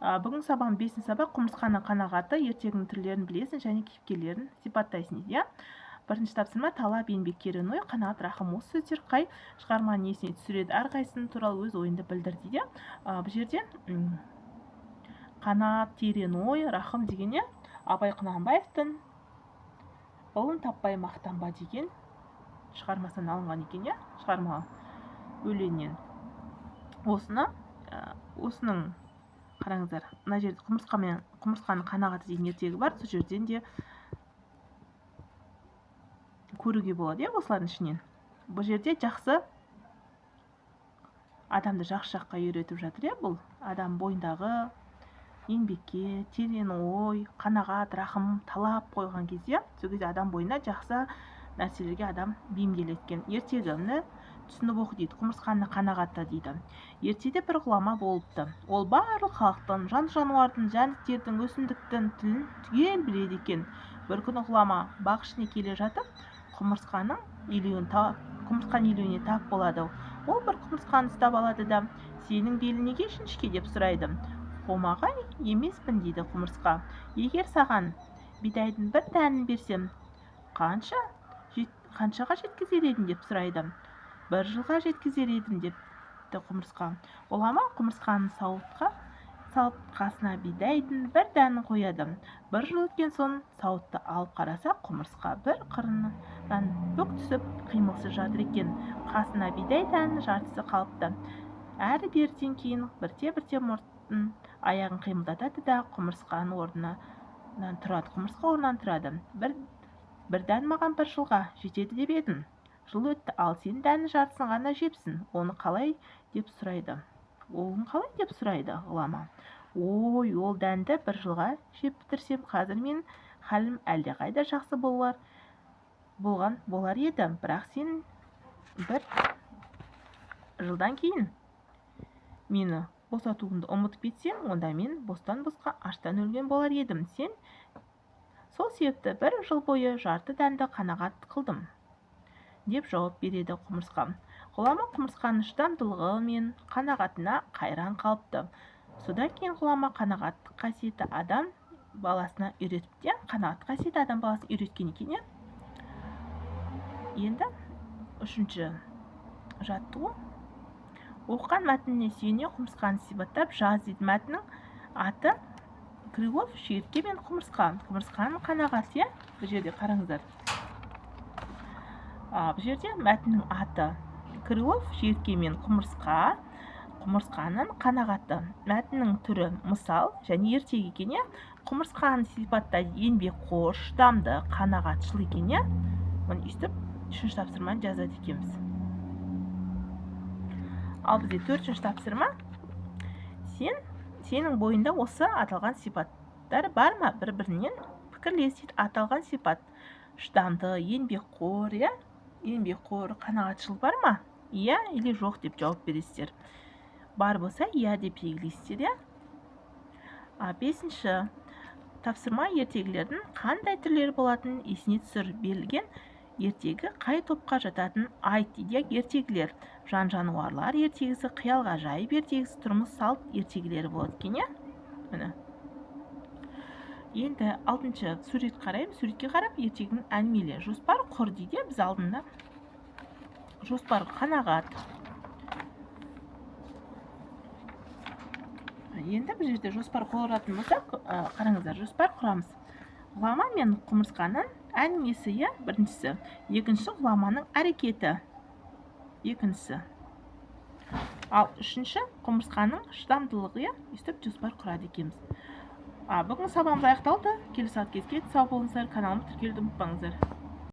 Бүгін сабағым 5-ші сабақ құмырсқаның қанағаты, ертегінің түрлерін білесің және кейіпкерлерін сипаттайсың дейді. Бірінші тапсырма талап, еңбек, керен ой, қанағат, рахым осы сөздер қай шығарманы есіне түсіреді, әрқайсының туралы өз ойыңды білдір дейді. Бұл жерде қанағат, терең ой, рахым деген Абай Құнанбаевтың ұлын таппай мақтанба деген шығармасынан алынған екен, шығарма өлеңнен. Осының қараңыздар, мына жерде құмырсқаның қанағаты деген ертегі бар, сол жерден де көруге болады, осылардың ішінен. Бұл жерде жақсы адамды жақсы жаққа үйретіп жатыр, бұл адам бойындағы еңбекке, терең ой, қанағат, рахым талап қойған кезде, сол кезде адам бойына жақсы нәрселерге адам бейімделеді екен. Ертегіні түсініп оқы дейді, құмырсқаның қанағаты дейді. Ертеде бір ғұлама болыпты. Ол барлық халықтың, жан-жануардың, жәндіктердің, өсімдіктің тілін түгел біледі екен. Бір күні ғұлама бақ ішіне келе жатып, құмырсқаның илеуіне тап болады. Ол бір құмырсқаны ұстап алады да, сенің белің неге жіңішке деп сұрайды. Қомағай емеспін дейді құмырсқа. Егер саған бидайдың бір дәнін берсем, қаншаға жеткізер едің деп сұрайды. 1 жылға жеткізер едім депті құмырсқа. Ғұлама құмырсқаның сауытқа салып қасына бидайдың бір дәнін қояды. 1 жыл өткен соң сауытты алып қараса, құмырсқа бір қырынан бүк түсіп қимылсыз жатыр екен. Қасына бидай дәнінің жартысы қалыпты. Әрі берден кейін бірте-бірте мұртын аяғын қимылдатады да құмырсқа орнынан тұрады. Бір дән маған 1 жылға жетеді деп едім. Жыл өтті, ал сен дәннің жартысын ғана жепсің. Оны қалай деп сұрайды ғұлама. Ой, ол дәнді 1 жылға жеп бітірсем, қазір мен халім әлдеқайда жақсы болар еді. Бірақ сен 1 жылдан кейін мені босатуымды ұмытып кетсем, онда мен бостан-босқа аштан өлген болар едім. Сен сол себепті 1 жыл бойы жарты дәнді қанағат қылдым деп жауап береді құмырсқа. Ғұлама құмырсқаның шыдамдылығы мен қанағатына қайран қалыпты. Содан кейін ғұлама қанағат қасиеті адам баласына үйреткен екен. Енді 3-ші жаттығу. Оқыған мәтініне сүйене құмырсқаны сипаттап жаз дейді. Мәтіннің аты Крылов, шегіртке мен құмырсқа. Құмырсқаның қанағаты, бұл жерде қараңыздар. Бұл жерде мәтіннің аты Крылов, шегіртке мен құмырсқа, құмырсқаның қанағаты. Мәтіннің түрі мысал және ертегі екен. Құмырсқаны сипаттайды еңбекқор, шыдамды, қанағатшыл екен. Оны өйстіп 3-ші тапсырманы жазады екенбіз. Ал бізде 4-ші тапсырма. Сенің бойында осы аталған сипаттар бар ма? Бір-бірінен пікірлес дейді. Аталған сипат шыдамды, еңбекқор, қанағатшыл бар ма? Иә или жоқ деп жауап бересіздер. Бар болса, иә деп белгілейсіздер. 5-ші тапсырма ертегілердің қандай түрлері болатынын есіне түсір. Берілген ертегі қай топқа жататынын айт дейді. Ертегілер жан-жануарлар ертегісі, қиял-ғажайып ертегісі, тұрмыс салт ертегілері болады екен. Енді 6-ші сурет қараймыз. Суретке қарап ертегінің әңгімелі. Жоспар құр дейді. Біз алдында жоспар қанағат. Енді бұл жерде жоспар құратын болсақ, қараңыздар, жоспар құрамыз. Ғұлама мен құмырсқаның әңгімесі, біріншісі. Екіншісі ғұламаның әрекеті. Екіншісі. Ал 3-ші құмырсқаның шыдамдылығы, өйстіп жоспар құрады екенбіз. Бүгін сабағымыз аяқталды. Келесі сағат кезге сау болыңыздар. Каналымды тіркелуді ұмытпаңыздар.